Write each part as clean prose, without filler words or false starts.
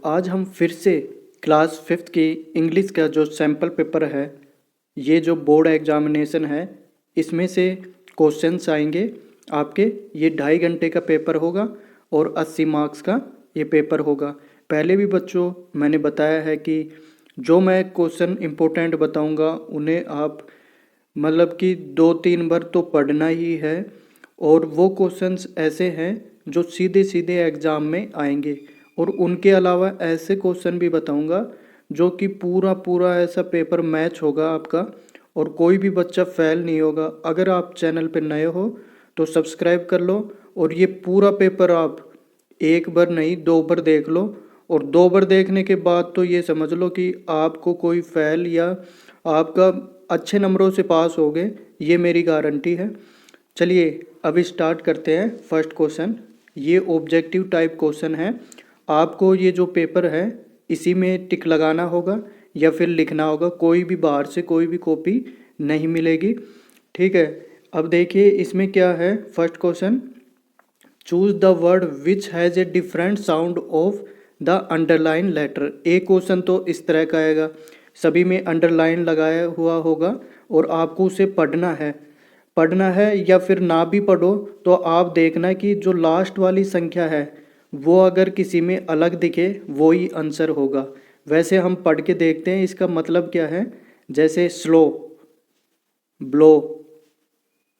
आज हम फिर से क्लास फिफ्थ की इंग्लिश का जो सैम्पल पेपर है, ये जो बोर्ड एग्जामिनेशन है, इसमें से क्वेश्चंस आएंगे आपके। ये 2.5 घंटे का पेपर होगा और 80 मार्क्स का ये पेपर होगा। पहले भी बच्चों मैंने बताया है कि जो मैं क्वेश्चन इम्पोर्टेंट बताऊंगा उन्हें आप मतलब कि 2-3 बार तो पढ़ना ही है, और वो क्वेश्चंस ऐसे हैं जो सीधे सीधे एग्ज़ाम में आएंगे। और उनके अलावा ऐसे क्वेश्चन भी बताऊंगा जो कि पूरा पूरा ऐसा पेपर मैच होगा आपका, और कोई भी बच्चा फेल नहीं होगा। अगर आप चैनल पर नए हो तो सब्सक्राइब कर लो, और ये पूरा पेपर आप एक बार नहीं 2 बार देख लो। और 2 बार देखने के बाद तो ये समझ लो कि आपको कोई फेल या आपका अच्छे नंबरों से पास हो गए, ये मेरी गारंटी है। चलिए अभी स्टार्ट करते हैं। फर्स्ट क्वेश्चन, ये ऑब्जेक्टिव टाइप क्वेश्चन है। आपको ये जो पेपर है इसी में टिक लगाना होगा या फिर लिखना होगा। कोई भी बाहर से कोई भी कॉपी नहीं मिलेगी, ठीक है। अब देखिए इसमें क्या है। First question, choose the word which has a different sound of the underline letter. एक क्वेश्चन तो इस तरह का आएगा, सभी में अंडरलाइन लगाया हुआ होगा और आपको उसे पढ़ना है या फिर ना भी पढ़ो तो आप देखना कि जो लास्ट वाली संख्या है वो अगर किसी में अलग दिखे वो ही आंसर होगा। वैसे हम पढ़ के देखते हैं इसका मतलब क्या है। जैसे स्लो, ब्लो,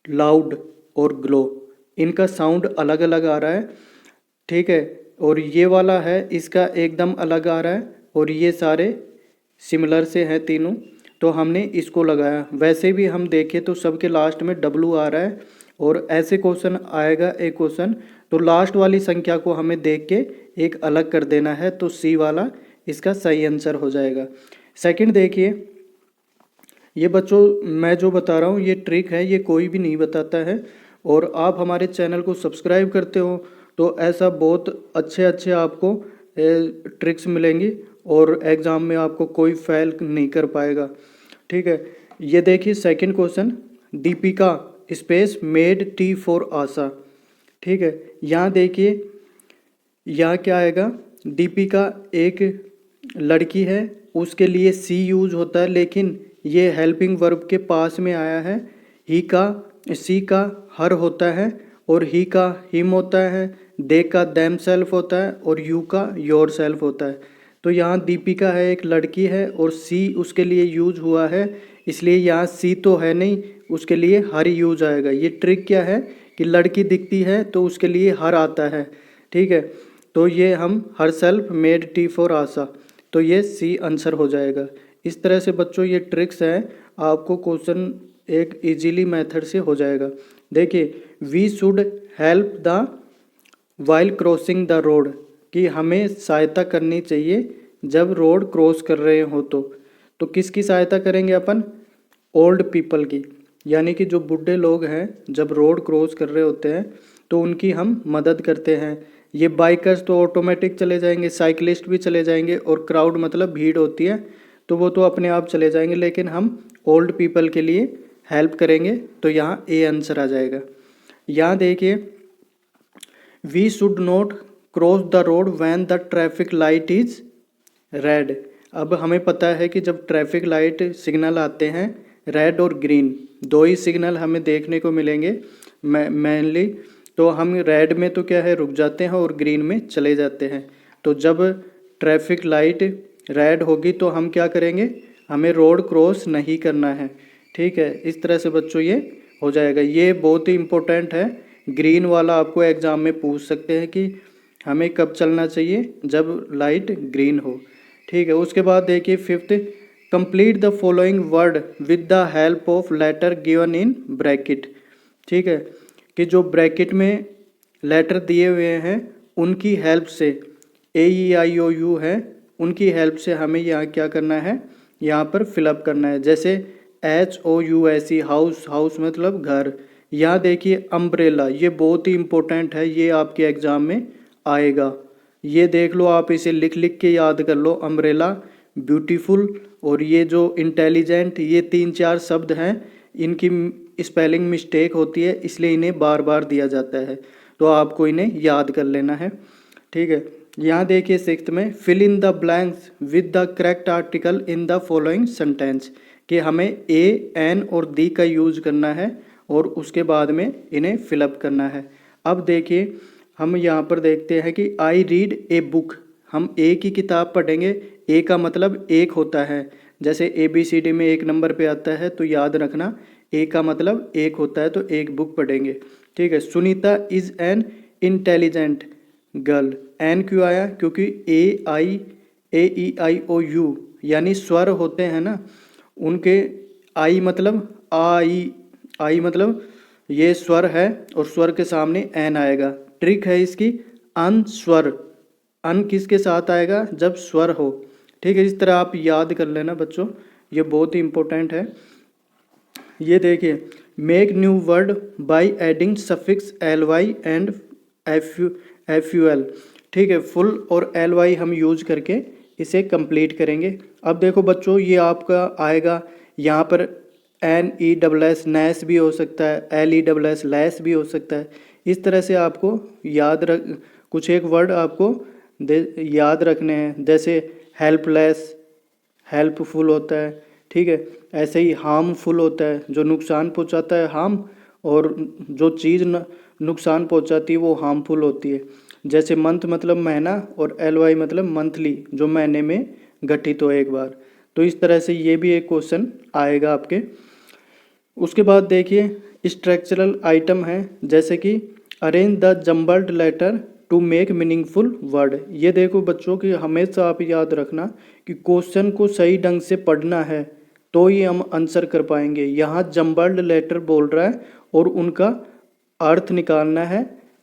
लाउड और ग्लो, इनका साउंड अलग अलग आ रहा है, ठीक है। और ये वाला है इसका एकदम अलग आ रहा है, और ये सारे सिमिलर से हैं तीनों, तो हमने इसको लगाया। वैसे भी हम देखें तो सबके लास्ट में डब्लू आ रहा है, और ऐसे क्वेश्चन आएगा एक क्वेश्चन तो लास्ट वाली संख्या को हमें देख के एक अलग कर देना है, तो सी वाला इसका सही आंसर हो जाएगा। सेकंड देखिए, ये बच्चों मैं जो बता रहा हूँ ये ट्रिक है, ये कोई भी नहीं बताता है। और आप हमारे चैनल को सब्सक्राइब करते हो तो ऐसा बहुत अच्छे अच्छे आपको ट्रिक्स मिलेंगी, और एग्ज़ाम में आपको कोई फेल नहीं कर पाएगा, ठीक है। ये देखिए second question, Deepika space made tea for Asha, ठीक है। यहाँ देखिए यहाँ क्या आएगा। दीपिका एक लड़की है, उसके लिए सी यूज होता है, लेकिन ये हेल्पिंग वर्ब के पास में आया है। ही का सी का हर होता है, और ही का हिम होता है, दे का देम सेल्फ होता है, और यू का योर सेल्फ होता है। तो यहाँ दीपिका है एक लड़की है और सी उसके लिए यूज हुआ है, इसलिए यहाँ सी तो है नहीं, उसके लिए हर यूज आएगा। ये ट्रिक क्या है कि लड़की दिखती है तो उसके लिए हर आता है, ठीक है। तो ये हम हर self made tea for Asha, तो ये सी आंसर हो जाएगा। इस तरह से बच्चों ये ट्रिक्स हैं, आपको क्वेश्चन एक इजीली मेथड से हो जाएगा। देखिए, we should help the while crossing the road, कि हमें सहायता करनी चाहिए जब रोड क्रॉस कर रहे हो तो किसकी सहायता करेंगे अपन? ओल्ड पीपल की, यानी कि जो बूढ़े लोग हैं जब रोड क्रॉस कर रहे होते हैं तो उनकी हम मदद करते हैं। ये बाइकर्स तो ऑटोमेटिक चले जाएंगे, साइकिलिस्ट भी चले जाएंगे, और क्राउड मतलब भीड़ होती है तो वो तो अपने आप चले जाएंगे, लेकिन हम ओल्ड पीपल के लिए हेल्प करेंगे, तो यहाँ ए आंसर आ जाएगा। यहाँ देखिए, we should not cross the road when the traffic light is red. अब हमें पता है कि जब ट्रैफिक लाइट सिग्नल आते हैं रेड और ग्रीन, दो ही सिग्नल हमें देखने को मिलेंगे मेनली, तो हम रेड में तो क्या है रुक जाते हैं और ग्रीन में चले जाते हैं। तो जब ट्रैफिक लाइट रेड होगी तो हम क्या करेंगे, हमें रोड क्रॉस नहीं करना है, ठीक है। इस तरह से बच्चों ये हो जाएगा। ये बहुत ही इम्पोर्टेंट है, ग्रीन वाला आपको एग्ज़ाम में पूछ सकते हैं कि हमें कब चलना चाहिए, जब लाइट ग्रीन हो, ठीक है। उसके बाद देखिए fifth, complete the following word with the help of letter given in bracket, ठीक है। कि जो ब्रैकेट में लेटर दिए हुए हैं उनकी हेल्प से, AEIOU है, उनकी हेल्प से हमें यहाँ क्या करना है, यहाँ पर फिलअप करना है। जैसे HOUSE हाउस, हाउस मतलब घर। यहाँ देखिए अम्ब्रेला, ये बहुत ही इम्पोर्टेंट है, ये आपके एग्ज़ाम में आएगा। ये देख लो, आप इसे लिख लिख के याद कर लो। अम्ब्रेला, ब्यूटीफुल और ये जो इंटेलिजेंट, ये 3-4 शब्द हैं, इनकी स्पेलिंग मिस्टेक होती है, इसलिए इन्हें बार बार दिया जाता है, तो आपको इन्हें याद कर लेना है, ठीक है। यहाँ देखिए सिक्स्थ में fill in the blanks with the correct article in the following sentence, कि हमें ए, एन और दी का यूज करना है और उसके बाद में इन्हें फिलअप करना है। अब देखिए हम यहाँ पर देखते हैं कि आई रीड ए बुक, हम एक ही किताब पढ़ेंगे। ए का मतलब एक होता है, जैसे ABCD में एक नंबर पे आता है तो याद रखना ए का मतलब एक होता है, तो एक बुक पढ़ेंगे। ठीक है। Sunita is an intelligent girl, an क्यों आया? क्योंकि AEIOU यानी स्वर होते हैं ना, उनके आई मतलब आई मतलब ये स्वर है और स्वर के सामने एन आएगा। ट्रिक है इसकी, अन स्वर, अन किसके साथ आएगा? जब स्वर हो। ठीक है, इस तरह आप याद कर लेना बच्चों, ये बहुत ही इंपॉर्टेंट है। ये देखिए, make new word by adding suffix ly and ful। ठीक है, फुल और ly हम यूज करके इसे कंप्लीट करेंगे। अब देखो बच्चों, ये आपका आएगा यहाँ पर NESS नैस भी हो सकता है, LESS लैस भी हो सकता है। इस तरह से आपको याद रख, कुछ एक वर्ड आपको याद रखने हैं, जैसे हेल्पलेस हेल्पफुल होता है। ठीक है, ऐसे ही हार्मफुल होता है, जो नुकसान पहुंचाता है हार्म, और जो चीज़ नुकसान पहुंचाती है वो हार्मफुल होती है। जैसे मंथ मतलब महीना और LY मतलब मंथली, जो महीने में गठित हो एक बार। तो इस तरह से ये भी एक क्वेश्चन आएगा आपके। उसके बाद देखिए स्ट्रक्चरल आइटम है, जैसे कि arrange the jumbled letter to make meaningful word. ये देखो बच्चों कि हमेशा आप याद रखना कि क्वेश्चन को सही ढंग से पढ़ना है तो ही हम आंसर कर पाएंगे। यहाँ जम्बल्ड लेटर बोल रहा है और उनका अर्थ निकालना है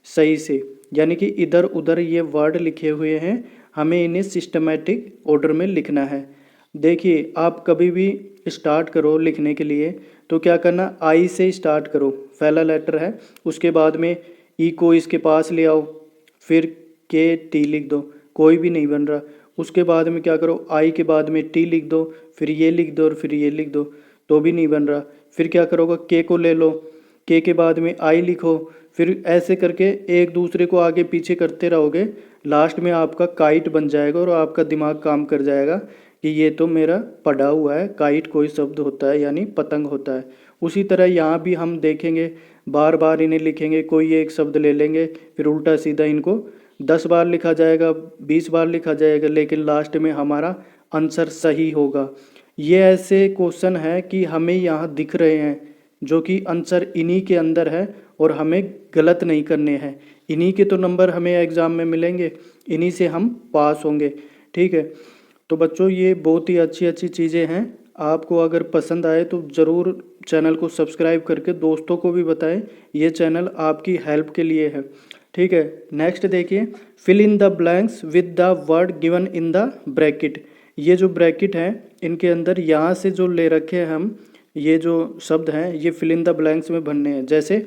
सही से, यानी कि इधर उधर ये वर्ड लिखे हुए हैं, हमें इन्हें सिस्टमेटिक ऑर्डर में लिखना है। देखिए आप कभी भी स्टार्ट करो लिखने के लिए तो क्या करना, आई से स्टार्ट करो, पहला लेटर है, उसके बाद में ई को इसके पास ले आओ, फिर KT लिख दो, कोई भी नहीं बन रहा। उसके बाद में क्या करो, आई के बाद में T लिख दो, फिर ये लिख दो और फिर ये लिख दो, तो भी नहीं बन रहा। फिर क्या करोगे, K को ले लो, K के बाद में आई लिखो, फिर ऐसे करके एक दूसरे को आगे पीछे करते रहोगे, लास्ट में आपका काइट बन जाएगा और आपका दिमाग काम कर जाएगा कि ये तो मेरा पढ़ा हुआ है, काइट कोई शब्द होता है यानी पतंग होता है। उसी तरह यहाँ भी हम देखेंगे, बार बार इन्हें लिखेंगे, कोई एक शब्द ले लेंगे, फिर उल्टा सीधा इनको 10 बार लिखा जाएगा, 20 बार लिखा जाएगा, लेकिन लास्ट में हमारा आंसर सही होगा। ये ऐसे क्वेश्चन है कि हमें यहाँ दिख रहे हैं, जो कि आंसर इन्हीं के अंदर है और हमें गलत नहीं करने हैं। इन्हीं के तो नंबर हमें एग्ज़ाम में मिलेंगे, इन्हीं से हम पास होंगे। ठीक है, तो बच्चों ये बहुत ही अच्छी अच्छी चीज़ें हैं। आपको अगर पसंद आए तो ज़रूर चैनल को सब्सक्राइब करके दोस्तों को भी बताएं, ये चैनल आपकी हेल्प के लिए है। ठीक है, नेक्स्ट देखिए, fill in the blanks with the word given in the bracket. ये जो ब्रैकेट है इनके अंदर यहाँ से जो ले रखे हैं हम, ये जो शब्द हैं ये फिल इन द ब्लैंक्स में भरने हैं। जैसे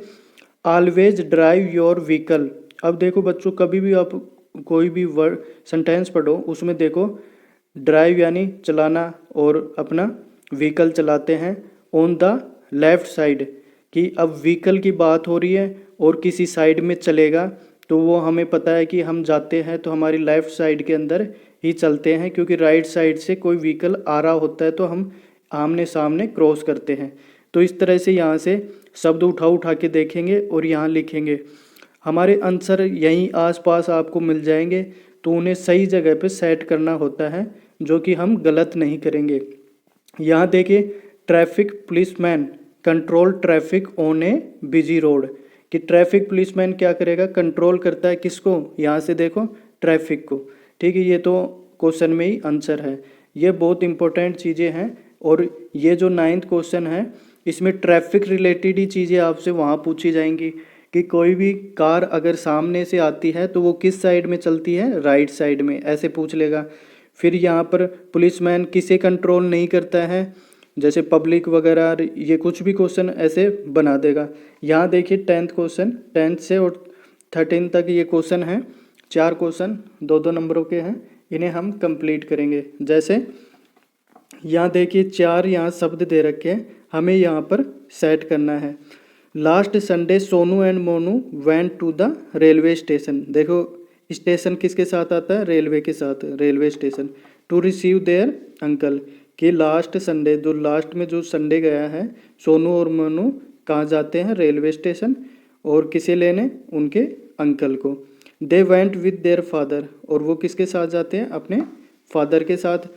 ऑलवेज ड्राइव योर व्हीकल। अब देखो बच्चों, कभी भी आप कोई भी वर्ड सेंटेंस पढ़ो, उसमें देखो ड्राइव यानी चलाना और अपना व्हीकल चलाते हैं ऑन द लेफ़्ट साइड, कि अब व्हीकल की बात हो रही है और किसी साइड में चलेगा तो वो हमें पता है कि हम जाते हैं तो हमारी लेफ़्ट साइड के अंदर ही चलते हैं, क्योंकि राइट साइड से कोई व्हीकल आ रहा होता है तो हम आमने सामने क्रॉस करते हैं। तो इस तरह से यहाँ से शब्द उठा के देखेंगे और यहाँ लिखेंगे, हमारे आंसर यहीं आसपास आपको मिल जाएंगे, तो उन्हें सही जगह पे सेट करना होता है, जो कि हम गलत नहीं करेंगे। यहाँ देखिए, traffic policeman control traffic on A busy road, कि ट्रैफिक पुलिसमैन क्या करेगा, कंट्रोल करता है किसको, यहाँ से देखो ट्रैफिक को। ठीक है, ये तो क्वेश्चन में ही आंसर है। ये बहुत इंपॉर्टेंट चीज़ें हैं, और ये जो 9th क्वेश्चन है इसमें ट्रैफिक रिलेटेड ही चीज़ें आपसे वहाँ पूछी जाएंगी, कि कोई भी कार अगर सामने से आती है तो वो किस साइड में चलती है, राइट साइड में, ऐसे पूछ लेगा। फिर यहाँ पर पुलिसमैन किसे कंट्रोल नहीं करता है, जैसे पब्लिक वगैरह, ये कुछ भी क्वेश्चन ऐसे बना देगा। यहाँ देखिए 10th क्वेश्चन, 10th से और 13 तक ये क्वेश्चन हैं, 4 क्वेश्चन 2-2 नंबरों के हैं, इन्हें हम कंप्लीट करेंगे। जैसे यहाँ देखिए 4 यहाँ शब्द दे रखे हैं, हमें यहाँ पर सेट करना है। Last Sunday Sonu and Monu went to the railway station. देखो स्टेशन किसके साथ आता है? रेलवे के साथ, railway station. To receive their uncle, कि लास्ट संडे, जो लास्ट में जो संडे गया है, सोनू और मनु कहाँ जाते हैं? Railway station. और किसे लेने? उनके अंकल को। They went with their father, और वो किसके साथ जाते हैं? अपने फादर के साथ।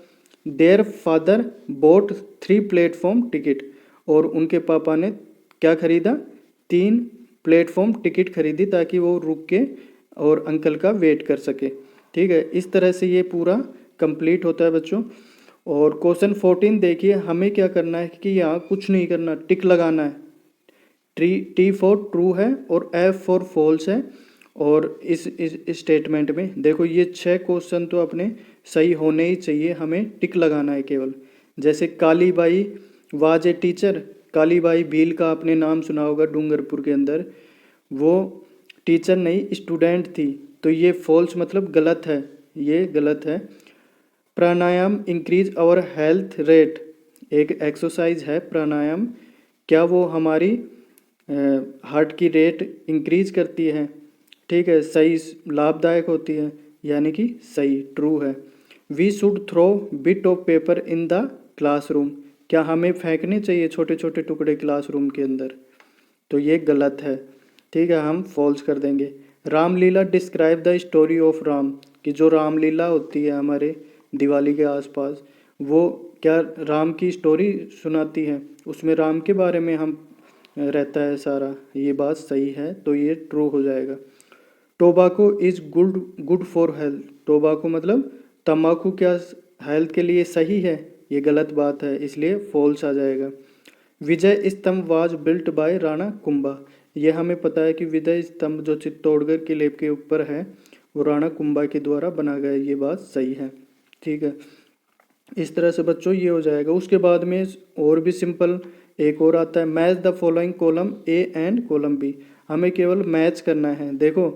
Their father boat 3 platform ticket, और उनके पापा ने क्या खरीदा? 3 प्लेटफॉर्म टिकट खरीदी ताकि वो रुक के और अंकल का वेट कर सके। ठीक है, इस तरह से ये पूरा कंप्लीट होता है बच्चों। और क्वेश्चन 14 देखिए, हमें क्या करना है कि यहाँ कुछ नहीं करना, टिक लगाना है। टी फॉर ट्रू है और एफ फॉर फॉल्स है। और इस स्टेटमेंट में देखो ये 6 क्वेश्चन तो अपने सही होने ही चाहिए, हमें टिक लगाना है केवल। जैसे Kali Bai was a teacher, Kali Bai Bhil का आपने नाम सुना होगा डूंगरपुर के अंदर, वो टीचर नहीं स्टूडेंट थी, तो ये फॉल्स मतलब गलत है, ये गलत है। प्राणायाम इंक्रीज आवर हेल्थ रेट, एक एक्सरसाइज है प्राणायाम, क्या वो हमारी हार्ट की रेट इंक्रीज करती है? ठीक है, सही, लाभदायक होती है, यानी कि सही, ट्रू है। We should throw bit of paper in the classroom, क्या हमें फेंकने चाहिए छोटे छोटे टुकड़े क्लासरूम के अंदर? तो ये गलत है। ठीक है, हम फॉल्स कर देंगे। Ramlila describe the story of Ram, कि जो रामलीला होती है हमारे दिवाली के आसपास, वो क्या राम की स्टोरी सुनाती है, उसमें राम के बारे में हम रहता है सारा, ये बात सही है, तो ये ट्रू हो जाएगा। Tobacco is good for health, tobacco मतलब तम्बाकू क्या हेल्थ के लिए सही है? ये गलत बात है, इसलिए फॉल्स आ जाएगा। विजय स्तंभ was built by Rana Kumbha, ये हमें पता है कि विजय स्तंभ जो चित्तौड़गढ़ किले के ऊपर है वो राणा कुंभा के द्वारा बना गया, ये बात सही है। ठीक है, इस तरह से बच्चों ये हो जाएगा। उसके बाद में और भी सिंपल एक और आता है, match the following column A and column B, हमें केवल मैच करना है। देखो,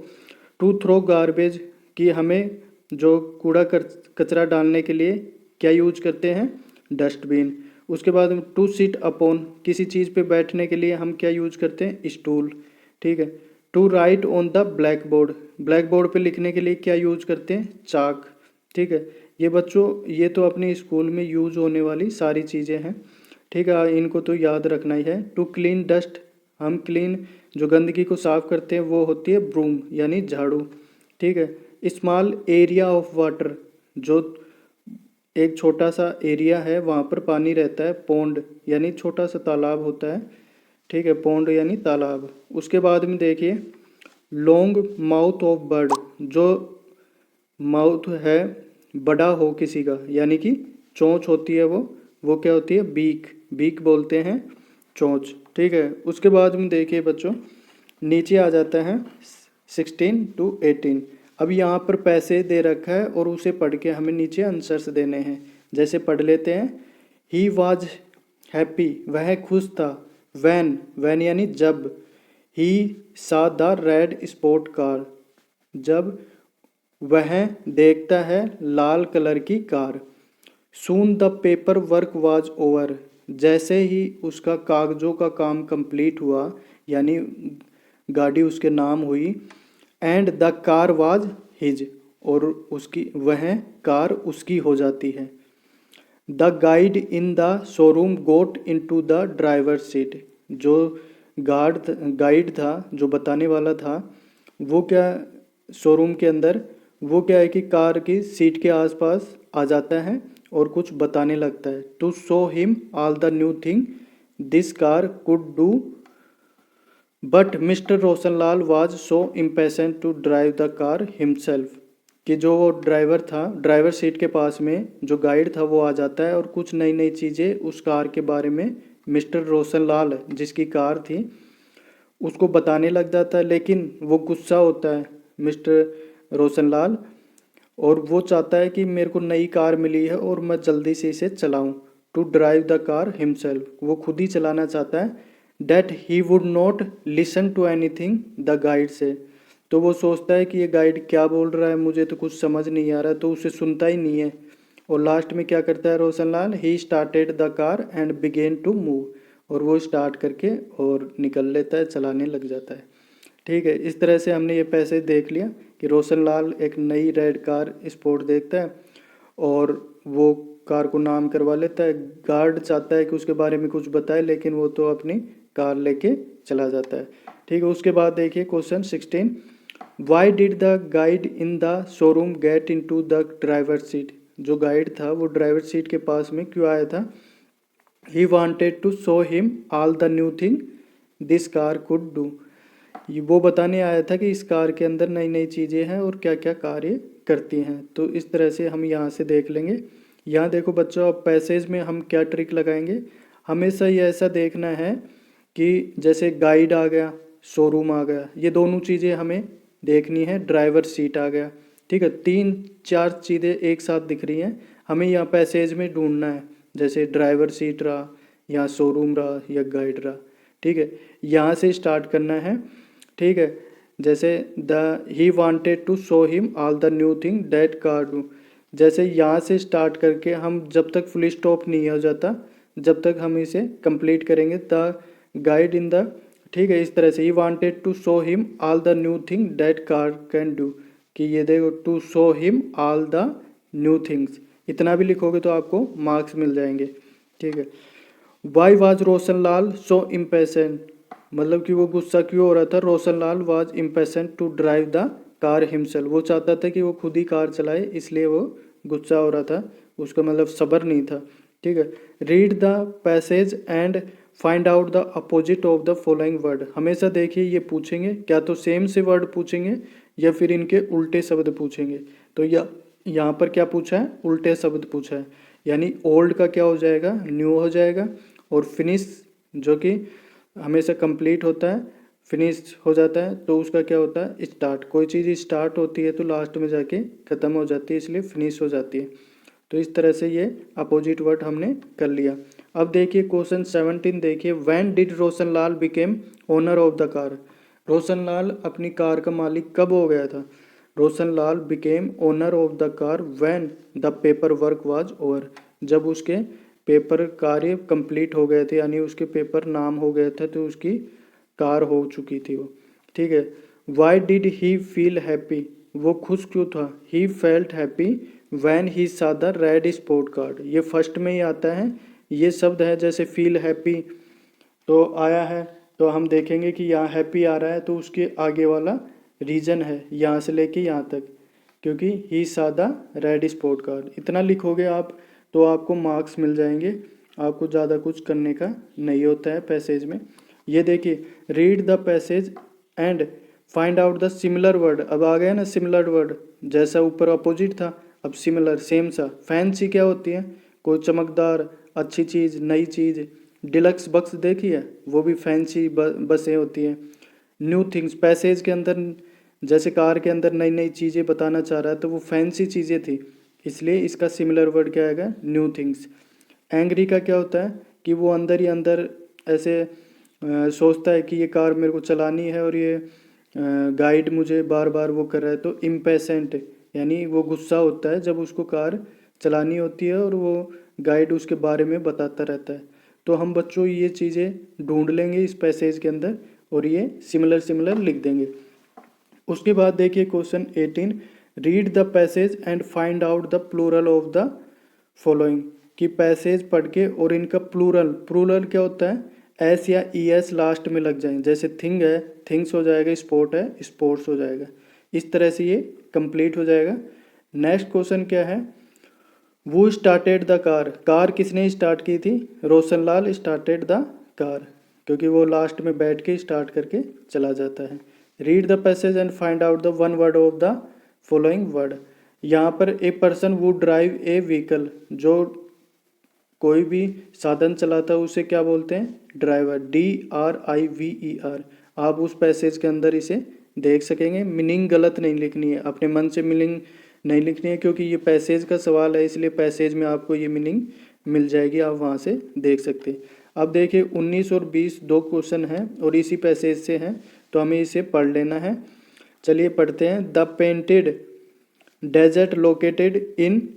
टू थ्रो गार्बेज, कि हमें जो कूड़ा कचरा डालने के लिए क्या यूज करते हैं? डस्टबिन। उसके बाद टू सिट अपॉन, किसी चीज़ पे बैठने के लिए हम क्या यूज करते हैं? स्टूल। ठीक है, to write on the black board, black board पे लिखने के लिए क्या यूज करते हैं? चाक। ठीक है, ये बच्चों ये तो अपने स्कूल में यूज होने वाली सारी चीज़ें हैं। ठीक है, इनको तो याद रखना ही है। टू क्लीन डस्ट, हम क्लीन जो गंदगी को साफ करते हैं वो होती है ब्रूम, यानी झाड़ू। ठीक है, स्मॉल एरिया ऑफ वाटर, जो एक छोटा सा एरिया है वहाँ पर पानी रहता है, पौंड यानी छोटा सा तालाब होता है। ठीक है, पौंड यानी तालाब। उसके बाद में देखिए, लॉन्ग माउथ ऑफ बर्ड, जो माउथ है बड़ा हो किसी का, यानी कि चोंच होती है, वो क्या होती है? बीक, बीक बोलते हैं चोंच। ठीक है, उसके बाद में देखिए बच्चों, नीचे आ जाता है 16 to 18। अब यहाँ पर पैसे दे रखा है और उसे पढ़ के हमें नीचे आंसर्स देने हैं। जैसे पढ़ लेते हैं, ही वॉज हैप्पी, वह खुश था। वैन यानी जब। ही सा द रेड स्पॉट कार, जब वह देखता है लाल कलर की car. Soon the paper work was over, जैसे ही उसका कागजों का काम कंप्लीट हुआ, यानी गाड़ी उसके नाम हुई। And the car was his, और उसकी वह कार उसकी हो जाती है। The guide in the showroom got into the driver seat, जो गाइड था, जो बताने वाला था, वो क्या शोरूम के अंदर, वो क्या है कि कार की सीट के आसपास आ जाता है और कुछ बताने लगता है। To show him all the new thing this car could do, but mister Roshanlal was so impatient to drive the car himself, कि जो वो ड्राइवर था, ड्राइवर सीट के पास में जो गाइड था वो आ जाता है और कुछ नई नई चीज़ें उस कार के बारे में मिस्टर रोशनलाल जिसकी कार थी उसको बताने लग जाता है। लेकिन वो गुस्सा होता है मिस्टर रोशनलाल, और वो चाहता है कि मेरे को नई कार मिली है और मैं जल्दी से इसे चलाऊं। To drive the car himself, वो खुद ही चलाना चाहता है। That he would not listen to anything the guide से, तो वो सोचता है कि ये गाइड क्या बोल रहा है, मुझे तो कुछ समझ नहीं आ रहा, तो उसे सुनता ही नहीं है। और लास्ट में क्या करता है Roshanlal? He started the car and began to move, और वो स्टार्ट करके और निकल लेता है, चलाने लग जाता है। ठीक है, इस तरह से हमने ये पैसे देख लिया कि कि रोशन लाल एक नई रेड कार स्पोर्ट देखता है और वो कार को नाम करवा लेता है। गार्ड चाहता है कि उसके बारे में कुछ बताए, लेकिन वो तो अपनी कार लेके चला जाता है। ठीक है, उसके बाद देखिए question 16, why did the guide in the showroom get in to the driver seat. जो गाइड था वो ड्राइवर सीट के पास में क्यों आया था? He wanted to show him all the new thing this car could do. वो बताने आया था कि इस कार के अंदर नई नई चीज़ें हैं और क्या क्या कार्य करती हैं। तो इस तरह से हम यहाँ से देख लेंगे। यहाँ देखो बच्चों, अब पैसेज में हम क्या ट्रिक लगाएंगे, हमेशा ये ऐसा देखना है कि जैसे गाइड आ गया, शोरूम आ गया, ये दोनों चीज़ें हमें देखनी है। ड्राइवर सीट आ गया, ठीक है, 3-4 चीज़ें एक साथ दिख रही हैं, हमें यहाँ पैसेज में ढूंढना है। जैसे ड्राइवर सीट रहा, या शोरूम रहा, या गाइड रहा। ठीक है, यहाँ से स्टार्ट करना है। ठीक है, जैसे the he wanted to show him all the new thing that car do. जैसे यहाँ से स्टार्ट करके हम जब तक फुल स्टॉप नहीं हो जाता, जब तक हम इसे कंप्लीट करेंगे द गाइड इन द। ठीक है, इस तरह से he wanted to show him all the new thing that car can do, कि ये देखो to show him all the new things, इतना भी लिखोगे तो आपको मार्क्स मिल जाएंगे। ठीक है, why was Roshan Lal so impatient, मतलब कि वो गुस्सा क्यों हो रहा था? Roshan Lal was impatient to drive the car himself, वो चाहता था कि वो खुद ही कार चलाए, इसलिए वो गुस्सा हो रहा था, उसका मतलब सब्र नहीं था। ठीक है, read the passage and find out the opposite of the following word. हमेशा देखिए ये पूछेंगे, क्या तो सेम से वर्ड पूछेंगे या फिर इनके उल्टे शब्द पूछेंगे। तो यहाँ पर क्या पूछा है? उल्टे शब्द पूछा है, यानी ओल्ड का क्या हो जाएगा? न्यू हो जाएगा, और फिनिश जो कि हमेशा कंप्लीट होता है, फिनिश हो जाता है, तो उसका क्या होता है? स्टार्ट। कोई चीज़ स्टार्ट होती है तो लास्ट में जाके ख़त्म हो जाती है, इसलिए फिनिश हो जाती है। तो इस तरह से ये अपोजिट वर्ड हमने कर लिया। अब देखिए क्वेश्चन 17 देखिए, when did Roshan Lal became owner of the car. Roshan Lal अपनी कार का मालिक कब हो गया था? Roshan Lal became owner of the car when the paper work was over, जब उसके पेपर कार्य कंप्लीट हो गए थे, यानी उसके पेपर नाम हो गया था, तो उसकी कार हो चुकी थी वो। ठीक है, why did he feel happy, वो खुश क्यों था? He felt happy when he सा द रेड स्पोर्ट कार्ड। ये फर्स्ट में ही आता है, ये शब्द है। जैसे फील हैप्पी तो आया है, तो हम देखेंगे कि यहाँ हैप्पी आ रहा है, तो उसके आगे वाला रीजन है यहाँ से लेके यहाँ तक, क्योंकि ही सा द रेड स्पोर्ट कार्ड। इतना लिखोगे आप तो आपको मार्क्स मिल जाएंगे, आपको ज़्यादा कुछ करने का नहीं होता है पैसेज में। ये देखिए, read the passage and find out the similar word. अब आ गया ना सिमिलर वर्ड, जैसा ऊपर अपोजिट था, अब सिमिलर सेम सा। फैंसी क्या होती है? कोई चमकदार, अच्छी चीज़, नई चीज़। डिलक्स बक्स देखी है, वो भी फैंसी बसें होती हैं। न्यू थिंग्स, पैसेज के अंदर जैसे कार के अंदर नई नई चीज़ें बताना चाह रहा है, तो वो फैंसी चीज़ें थी, इसलिए इसका सिमिलर वर्ड क्या आएगा? New things. एंग्री का क्या होता है कि वो अंदर ही अंदर ऐसे सोचता है कि ये कार मेरे को चलानी है और ये गाइड मुझे बार बार वो कर रहा है। तो इम्पेशेंट, यानी वो गुस्सा होता है जब उसको कार चलानी होती है और वो गाइड उसके बारे में बताता रहता है। तो हम बच्चों ये चीज़ें ढूंढ लेंगे इस पैसेज के अंदर और ये सिमिलर सिमिलर लिख देंगे। उसके बाद देखिए question 18, read the passage and find out the plural of the following. कि पैसेज पढ़ के और इनका प्लूरल, प्लूरल क्या होता है? एस या ई एस लास्ट में लग जाएंगे। जैसे थिंग है, थिंग्स हो जाएगा, स्पोर्ट है, स्पोर्ट्स हो जाएगा। इस तरह से ये कंप्लीट हो जाएगा। नेक्स्ट क्वेश्चन क्या है? वो स्टार्टेड द कार, कार किसने स्टार्ट की थी? Roshan Lal started the car, क्योंकि वो लास्ट में बैठ के स्टार्ट करके चला जाता है। Read the passage and find out the one word of the following word. यहाँ पर a person would drive A vehicle, जो कोई भी साधन चलाता है उसे क्या बोलते हैं? Driver, DRIVER। आप उस पैसेज के अंदर इसे देख सकेंगे। मीनिंग गलत नहीं लिखनी है, अपने मन से मीनिंग नहीं लिखनी है, क्योंकि ये पैसेज का सवाल है, इसलिए पैसेज में आपको ये मीनिंग मिल जाएगी, आप वहाँ से देख सकते हैं। अब देखिए 19 और 20 दो क्वेश्चन हैं और इसी पैसेज से हैं, तो हमें इसे पढ़ लेना है। चलिए पढ़ते हैं। The painted desert located in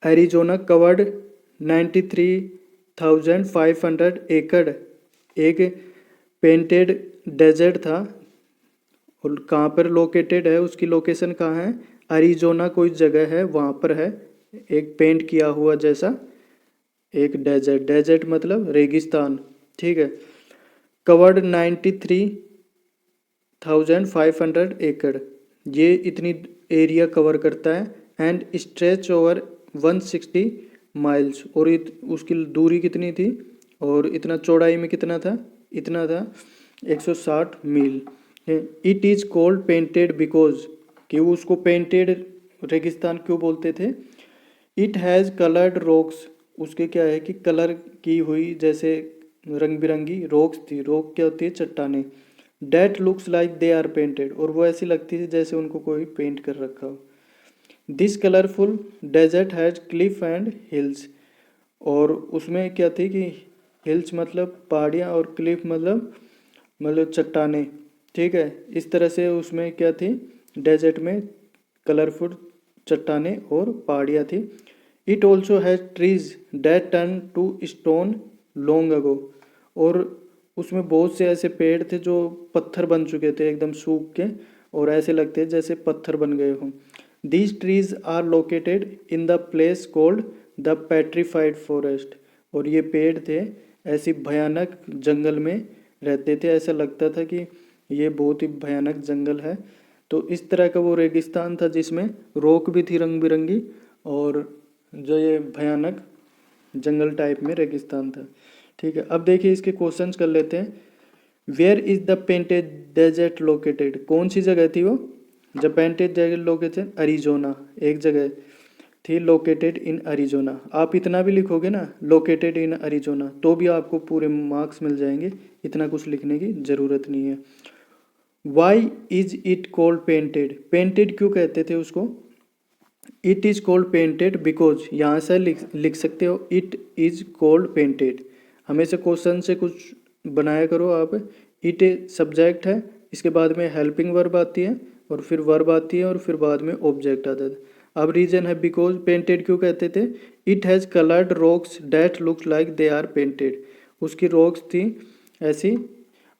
Arizona covered 93,500 एकड़। एक पेंटेड डेजर्ट था और कहाँ पर लोकेटेड है, उसकी लोकेशन कहाँ है, अरिजोना कोई जगह है वहाँ पर है। एक पेंट किया हुआ जैसा एक डेजर्ट, डेजर्ट मतलब रेगिस्तान, ठीक है। कवर्ड 93,500 एकड़, ये इतनी एरिया कवर करता है। एंड स्ट्रेच ओवर 160 माइल्स, और उसकी दूरी कितनी थी और इतना चौड़ाई में कितना था, इतना था 160 mile. It is called painted because, कि उसको पेंटेड रेगिस्तान क्यों बोलते थे। इट हैज़ कलर्ड रॉक्स, उसके क्या है कि कलर की हुई जैसे रंग बिरंगी रॉक्स थी। रॉक क्या होती है, चट्टाने। That looks like they are painted, और वो ऐसी लगती थी जैसे उनको कोई पेंट कर रखा हो। This colourful desert has cliff and hills, और उसमें क्या थी कि हिल्स मतलब पहाड़ियाँ और क्लिफ मतलब चट्टाने, ठीक है। इस तरह से उसमें क्या थी, डेजर्ट में कलरफुल चट्टाने और पहाड़ियाँ थी। It also has trees that turn to stone long ago, और उसमें बहुत से ऐसे पेड़ थे जो पत्थर बन चुके थे, एकदम सूख के, और ऐसे लगते हैं जैसे पत्थर बन गए हों। These trees are located in the place called the petrified forest, और ये पेड़ थे ऐसी भयानक जंगल में रहते थे, ऐसा लगता था कि ये बहुत ही भयानक जंगल है। तो इस तरह का वो रेगिस्तान था जिसमें रॉक भी थी रंग बिरंगी, और जो ये भयानक जंगल टाइप में रेगिस्तान था, ठीक है। अब देखिए इसके क्वेश्चंस कर लेते हैं। Where is the painted desert located, कौन सी जगह थी वो, जब पेंटेड डेजर्ट लोकेटेड अरिजोना, एक जगह थी लोकेटेड इन अरिजोना। आप इतना भी लिखोगे ना, लोकेटेड इन अरिजोना, तो भी आपको पूरे मार्क्स मिल जाएंगे, इतना कुछ लिखने की ज़रूरत नहीं है। Why is it called painted, painted क्यों कहते थे उसको। It is called painted because, यहाँ से लिख सकते हो इट इज़ कॉल्ड पेंटेड। हमेशा क्वेश्चन से कुछ बनाया करो आप। इट सब्जेक्ट है, इसके बाद में हेल्पिंग वर्ब आती है, और फिर वर्ब आती है, और फिर बाद में ऑब्जेक्ट आता है। अब रीजन है बिकॉज पेंटेड क्यों कहते थे। It has coloured rocks that looks like they are painted, उसकी रॉक्स थी ऐसी,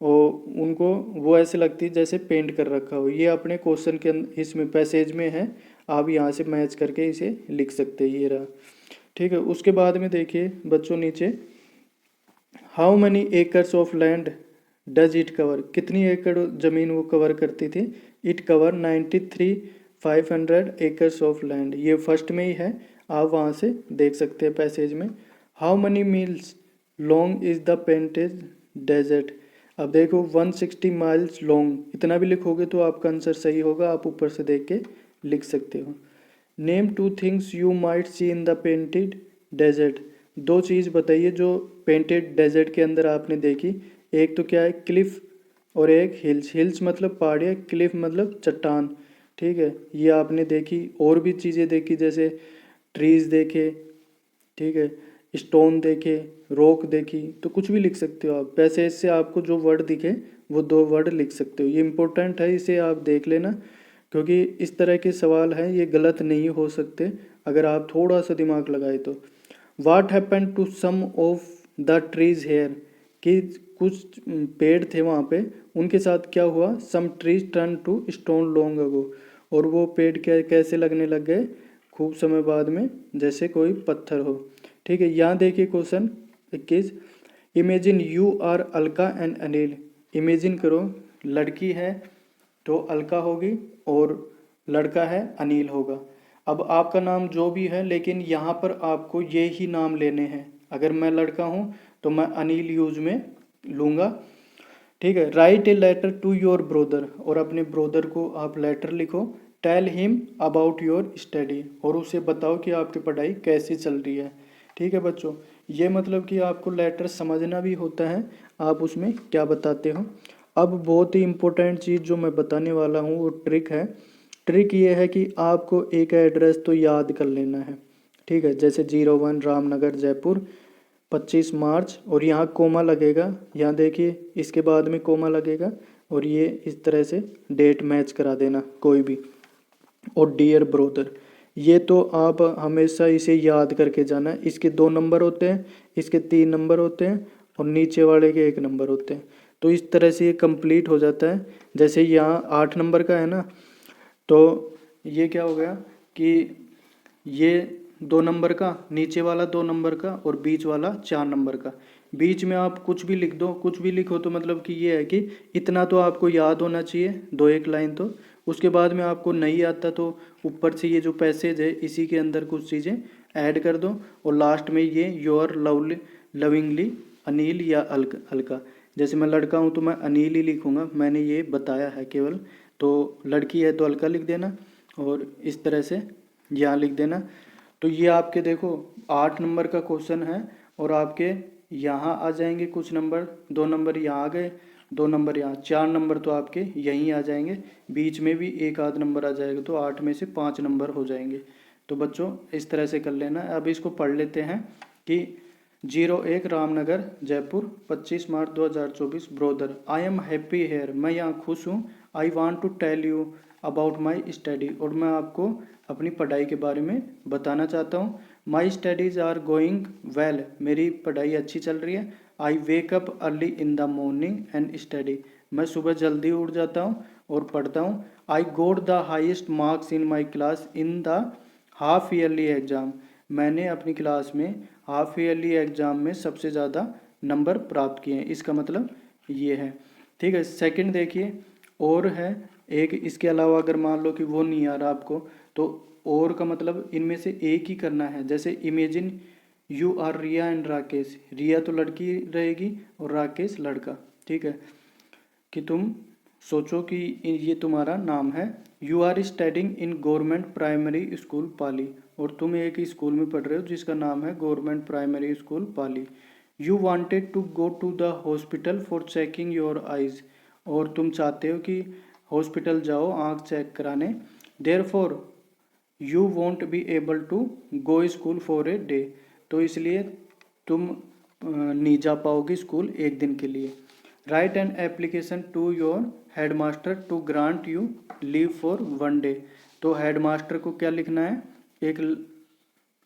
और उनको वो ऐसे लगती जैसे पेंट कर रखा हो। ये अपने क्वेश्चन के इसमें पैसेज में है, आप यहाँ से मैच करके इसे लिख सकते हैं, ये रहा, ठीक है। उसके बाद में देखिए बच्चों नीचे, how many acres of land does it cover, कितनी एकड़ ज़मीन वो कवर करती थी। It cover 93,500 acres of land, ये फर्स्ट में ही है, आप वहाँ से देख सकते हैं पैसेज में। How many miles long is the painted desert, अब देखो 160 माइल्स लॉन्ग, इतना भी लिखोगे तो आपका आंसर सही होगा, आप ऊपर से देख के लिख सकते हो। Name two things you might see in the painted desert, दो चीज़ बताइए जो पेंटेड डेजर्ट के अंदर आपने देखी। एक तो क्या है, क्लिफ, और एक हिल्स। हिल्स मतलब पहाड़ियाँ, क्लिफ मतलब चट्टान, ठीक है। ये आपने देखी, और भी चीज़ें देखी जैसे ट्रीज देखे, ठीक है, स्टोन देखे, रॉक देखी, तो कुछ भी लिख सकते हो आप। वैसे इससे आपको जो वर्ड दिखे वो दो वर्ड लिख सकते हो, ये इम्पोर्टेंट है, इसे आप देख लेना, क्योंकि इस तरह के सवाल हैं ये गलत नहीं हो सकते अगर आप थोड़ा सा दिमाग लगाए तो। What happen to some of the trees here, कि कुछ पेड़ थे वहाँ पे, उनके साथ क्या हुआ। Some trees turn to stone long ago, और वो पेड़ कैसे लगने लग गए खूब समय बाद में, जैसे कोई पत्थर हो, ठीक है। यहाँ देखिए question 21, imagine you are Alka and Anil, imagine करो लड़की है तो अलका होगी, और लड़का है अनिल होगा। अब आपका नाम जो भी है, लेकिन यहाँ पर आपको ये ही नाम लेने हैं। अगर मैं लड़का हूँ तो मैं अनिल यूज में लूँगा, ठीक है। Write a letter to your brother, और अपने ब्रोदर को आप लेटर लिखो। टेल हिम अबाउट योर स्टडी, और उसे बताओ कि आपकी पढ़ाई कैसी चल रही है, ठीक है बच्चों। ये मतलब कि आपको लेटर समझना भी होता है, आप उसमें क्या बताते हो। अब बहुत ही इम्पोर्टेंट चीज़ जो मैं बताने वाला हूँ वो ट्रिक है। ट्रिक ये है कि आपको एक एड्रेस तो याद कर लेना है, ठीक है। जैसे 01 रामनगर जयपुर 25 मार्च, और यहाँ कोमा लगेगा, यहाँ देखिए इसके बाद में कोमा लगेगा, और ये इस तरह से डेट मैच करा देना कोई भी। और डियर ब्रोदर, ये तो आप हमेशा इसे याद करके जाना है। इसके 2 नंबर होते हैं, इसके 3 नंबर होते हैं, और नीचे वाले के 1 नंबर होते हैं। तो इस तरह से ये कंप्लीट हो जाता है। जैसे यहाँ 8 नंबर का है ना, तो ये क्या हो गया कि ये 2 नंबर का, नीचे वाला 2 नंबर का और बीच वाला 4 नंबर का। बीच में आप कुछ भी लिख दो, कुछ भी लिखो तो मतलब कि ये है कि इतना तो आपको याद होना चाहिए, 2-1 लाइन तो। उसके बाद में आपको नहीं आता तो ऊपर से ये जो पैसेज है इसी के अंदर कुछ चीज़ें ऐड कर दो, और लास्ट में ये योर लवली लविंगली अनिल या अलका। जैसे मैं लड़का हूँ तो मैं अनिल ही लिखूँगा, मैंने ये बताया है केवल। तो लड़की है तो अलका लिख देना, और इस तरह से यहाँ लिख देना। तो ये आपके देखो 8 नंबर का क्वेश्चन है, और आपके यहाँ आ जाएंगे कुछ नंबर, 2 नंबर यहाँ आ गए, 2 नंबर यहाँ, 4 नंबर तो आपके यहीं आ जाएंगे, बीच में भी एक आध नंबर आ जाएगा, तो 8 में से 5 नंबर हो जाएंगे। तो बच्चों इस तरह से कर लेना। अब इसको पढ़ लेते हैं कि 01 Ramnagar Jaipur 25 March 2024। Brother I am happy here, मैं यहाँ खुश हूँ। I want to tell you about my study, और मैं आपको अपनी पढ़ाई के बारे में बताना चाहता हूँ। My studies are going well, मेरी पढ़ाई अच्छी चल रही है। I wake up early in the morning and study, मैं सुबह जल्दी उठ जाता हूँ और पढ़ता हूँ। I got the highest marks in my class in the half yearly exam, मैंने अपनी क्लास में हाफ ईयरली एग्ज़ाम में सबसे ज़्यादा नंबर प्राप्त किए हैं। इसका मतलब ये है, ठीक है। सेकंड देखिए, और है एक, इसके अलावा अगर मान लो कि वो नहीं आ रहा आपको, तो और का मतलब इनमें से एक ही करना है। जैसे imagine you are Riya and Rakesh, Riya तो लड़की रहेगी और राकेश लड़का, ठीक है। कि तुम सोचो कि ये तुम्हारा नाम है। You are studying in government primary school Pali, और तुम एक स्कूल में पढ़ रहे हो जिसका नाम है government primary school Pali. You wanted to go to the hospital for checking your eyes, और तुम चाहते हो कि हॉस्पिटल जाओ आँख चेक कराने। Therefore you won't be able to go school for a day, तो इसलिए तुम नहीं जा पाओगे स्कूल एक दिन के लिए। Write an application to your head master to grant you leave for 1 day, तो हेड मास्टर को क्या लिखना है, एक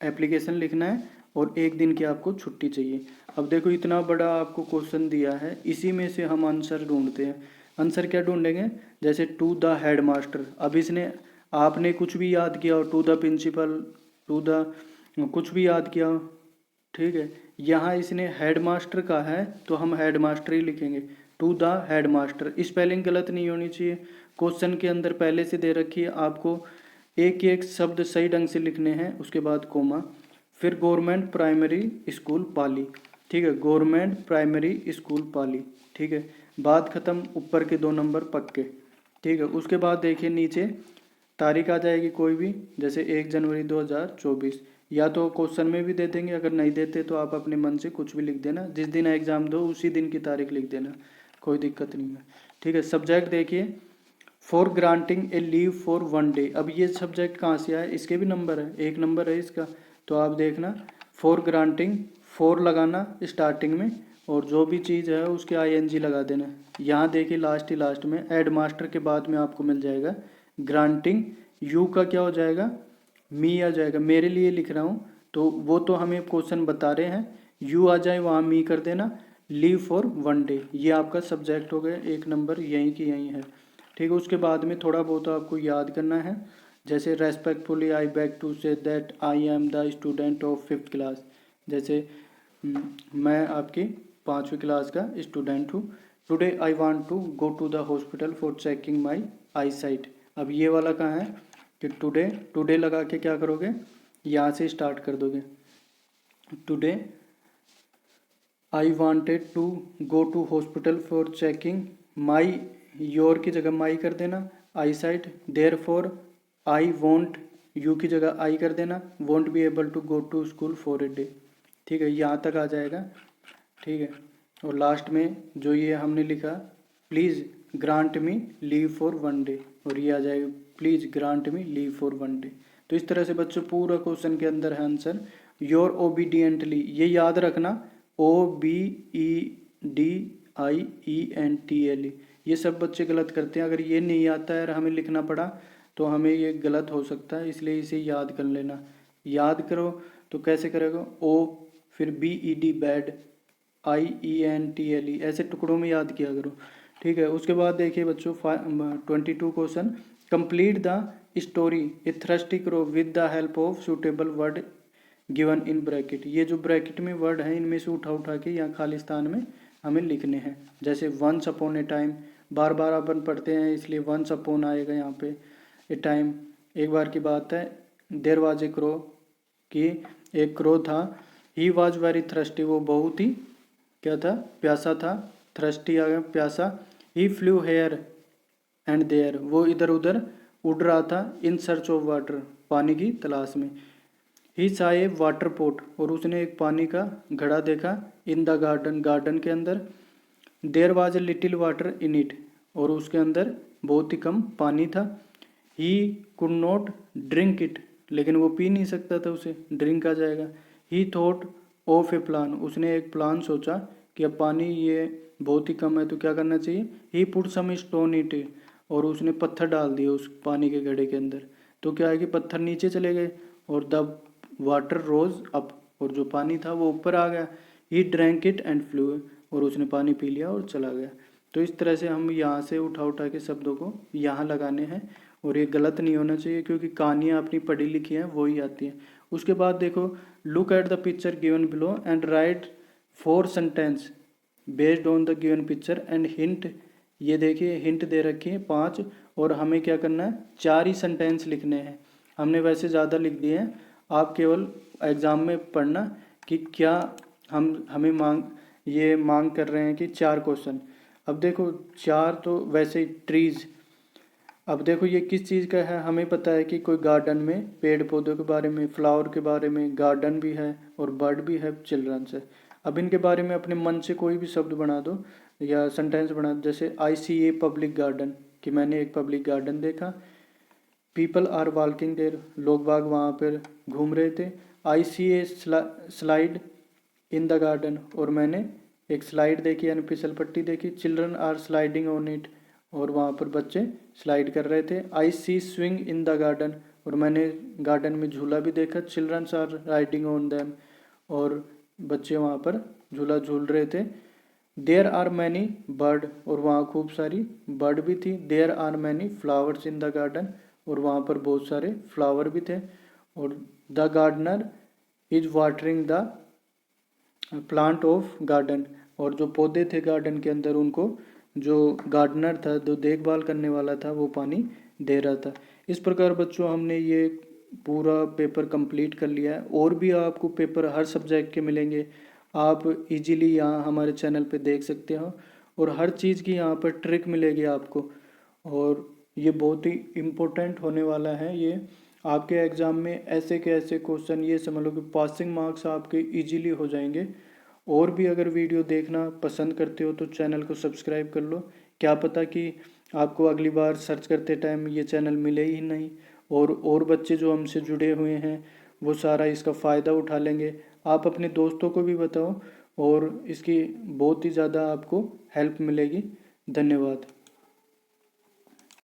एप्लीकेशन लिखना है और एक दिन की आपको छुट्टी चाहिए। अब देखो इतना बड़ा आपको क्वेश्चन दिया है, इसी में से हम आंसर ढूंढते हैं। आंसर क्या ढूंढेंगे, जैसे टू द हेड मास्टर, अब इसने आपने कुछ भी याद किया हो, to the principal, to the कुछ भी याद किया हो, ठीक है। यहाँ इसने हेड मास्टर का है तो हम हेड मास्टर ही लिखेंगे, to the head master. Spelling गलत नहीं होनी चाहिए, क्वेश्चन के अंदर पहले से दे रखी है, आपको एक एक शब्द सही ढंग से लिखने हैं, उसके बाद कोमा, फिर गवर्नमेंट प्राइमरी स्कूल पाली, ठीक है, गवर्नमेंट प्राइमरी स्कूल पाली, ठीक है। बात खत्म, ऊपर के 2 नंबर पक्के, ठीक है। उसके बाद देखिए नीचे तारीख आ जाएगी कोई भी, जैसे 1 जनवरी 2024, या तो क्वेश्चन में भी दे देंगे, अगर नहीं देते तो आप अपने मन से कुछ भी लिख देना, जिस दिन एग्ज़ाम दो उसी दिन की तारीख लिख देना, कोई दिक्कत नहीं है, ठीक है। सब्जेक्ट देखिए, for granting A leave for 1 day, अब ये सब्जेक्ट कहाँ से आया, इसके भी नंबर है, 1 नंबर है इसका, तो आप देखना फॉर ग्रांटिंग, फॉर लगाना स्टार्टिंग में, और जो भी चीज़ है उसके ING लगा देना। यहाँ देखिए लास्ट ही लास्ट में एड मास्टर के बाद में आपको मिल जाएगा ग्रांटिंग, यू का क्या हो जाएगा, मी आ जाएगा, मेरे लिए लिख रहा हूँ तो वो तो हमें क्वेश्चन बता रहे हैं, यू आ जाए वहाँ मी कर देना, लीव फॉर 1 डे, ये आपका सब्जेक्ट हो गया, 1 नंबर यहीं की यहीं है, ठीक है। उसके बाद में थोड़ा बहुत आपको याद करना है, जैसे respectfully I beg to say that I am the student of 5th class, जैसे मैं आपकी 5वीं क्लास का स्टूडेंट हूँ। Today I want to go to the hospital for checking my eyesight, अब ये वाला कहाँ है कि टुडे, टुडे लगा के क्या करोगे, यहाँ से स्टार्ट कर दोगे। Today I wanted to go to hospital for checking my, your की जगह माई कर देना, eye sight. Therefore I won't, you की जगह आई कर देना, won't be able to go to school for a day, ठीक है, यहाँ तक आ जाएगा, ठीक है। और लास्ट में जो ये हमने लिखा, please grant me leave for 1 day, और ये आ जाएगा please grant me leave for 1 day. तो इस तरह से बच्चों पूरा क्वेश्चन के अंदर है आंसर। योर ओबीडियंटली, ये याद रखना, OBEDIENTLE, ये सब बच्चे गलत करते हैं, अगर ये नहीं आता है और हमें लिखना पड़ा तो हमें ये गलत हो सकता है, इसलिए इसे याद कर लेना। याद करो तो कैसे करेगा, O फिर BED बैड, IENTLE ऐसे टुकड़ों में याद किया करो, ठीक है। उसके बाद देखिए बच्चों 22 question, complete the story A thirsty crow with the help of suitable word given in bracket. ये जो ब्रैकेट में वर्ड हैं इनमें से उठा उठा के यहाँ खाली स्थान में हमें लिखने हैं। जैसे वंस अपॉन ए टाइम, बार बार अपन पढ़ते हैं इसलिए वंस अपॉन आएगा यहाँ पे। ए टाइम एक बार की बात है। देयर वाज ए क्रो कि एक क्रो था। ही वॉज वेरी थ्रस्टी, वो बहुत ही क्या था, प्यासा था। थ्रस्टी आ गया प्यासा। ही फ्लू हेयर एंड देयर, वो इधर उधर उड़ रहा था। इन सर्च ऑफ वाटर, पानी की तलाश में। ही सा ए वाटर पोट, और उसने एक पानी का घड़ा देखा। इन द गार्डन, गार्डन के अंदर। There was a little water in it, और उसके अंदर बहुत ही कम पानी था। He could not drink it, लेकिन वो पी नहीं सकता था, उसे ड्रिंक आ जाएगा। ही थॉट ऑफ ए प्लान, उसने एक प्लान सोचा कि अब पानी ये बहुत ही कम है तो क्या करना चाहिए। ही पुट सम स्टोन इट, और उसने पत्थर डाल दिए उस पानी के घड़े के अंदर। तो क्या है कि पत्थर नीचे चले गए और द वाटर रोज अप, और जो पानी था वो ऊपर आ गया। He drank it and flu, और उसने पानी पी लिया और चला गया। तो इस तरह से हम यहाँ से उठा उठा के शब्दों को यहाँ लगाने हैं, और ये गलत नहीं होना चाहिए क्योंकि कहानियाँ अपनी पढ़ी लिखी हैं वो ही आती हैं। उसके बाद देखो, look at the picture given below and right 4 sentence based on the given picture and hint. ये देखिए हिंट दे रखी है 5, और हमें क्या करना है, 4 ही सेंटेंस लिखने हैं। हमने वैसे ज़्यादा लिख दिए हैं, आप केवल एग्ज़ाम में पढ़ना कि क्या हमें मांग कर रहे हैं कि 4 क्वेश्चन। अब देखो 4 तो वैसे ही ट्रीज़। अब देखो ये किस चीज़ का है, हमें पता है कि कोई गार्डन में पेड़ पौधों के बारे में, फ्लावर के बारे में, गार्डन भी है और बर्ड भी है, चिल्ड्रंस है। अब इनके बारे में अपने मन से कोई भी शब्द बना दो या सेंटेंस बना दो। जैसे आई सी ए पब्लिक गार्डन, कि मैंने एक पब्लिक गार्डन देखा। पीपल आर वॉकिंग देयर, लोग बाग वहाँ पर घूम रहे थे। I see a slide in the garden, और मैंने एक स्लाइड देखी यानी फिसल पट्टी देखी। Children are sliding on it, और वहाँ पर बच्चे स्लाइड कर रहे थे। I see swing in the garden, और मैंने गार्डन में झूला भी देखा। Childrens are riding on them, और बच्चे वहाँ पर झूला झूल रहे थे। देयर आर मैनी बर्ड, और वहाँ खूब सारी बर्ड भी थी। There are many flowers in the garden, और वहाँ पर बहुत सारे फ्लावर भी थे। और the gardener is watering the plant of garden, और जो पौधे थे गार्डन के अंदर उनको जो गार्डनर था, जो देखभाल करने वाला था, वो पानी दे रहा था। इस प्रकार बच्चों हमने ये पूरा पेपर कंप्लीट कर लिया है। और भी आपको पेपर हर सब्जेक्ट के मिलेंगे, आप इजीली यहाँ हमारे चैनल पे देख सकते हो, और हर चीज़ की यहाँ पर ट्रिक मिलेगी आपको। और ये बहुत ही इम्पोर्टेंट होने वाला है। ये आपके एग्ज़ाम में ऐसे के ऐसे क्वेश्चन, ये समझ लो कि पासिंग मार्क्स आपके इजीली हो जाएंगे। और भी अगर वीडियो देखना पसंद करते हो तो चैनल को सब्सक्राइब कर लो। क्या पता कि आपको अगली बार सर्च करते टाइम ये चैनल मिले ही नहीं, और बच्चे जो हमसे जुड़े हुए हैं वो सारा इसका फ़ायदा उठा लेंगे। आप अपने दोस्तों को भी बताओ, और इसकी बहुत ही ज़्यादा आपको हेल्प मिलेगी। धन्यवाद।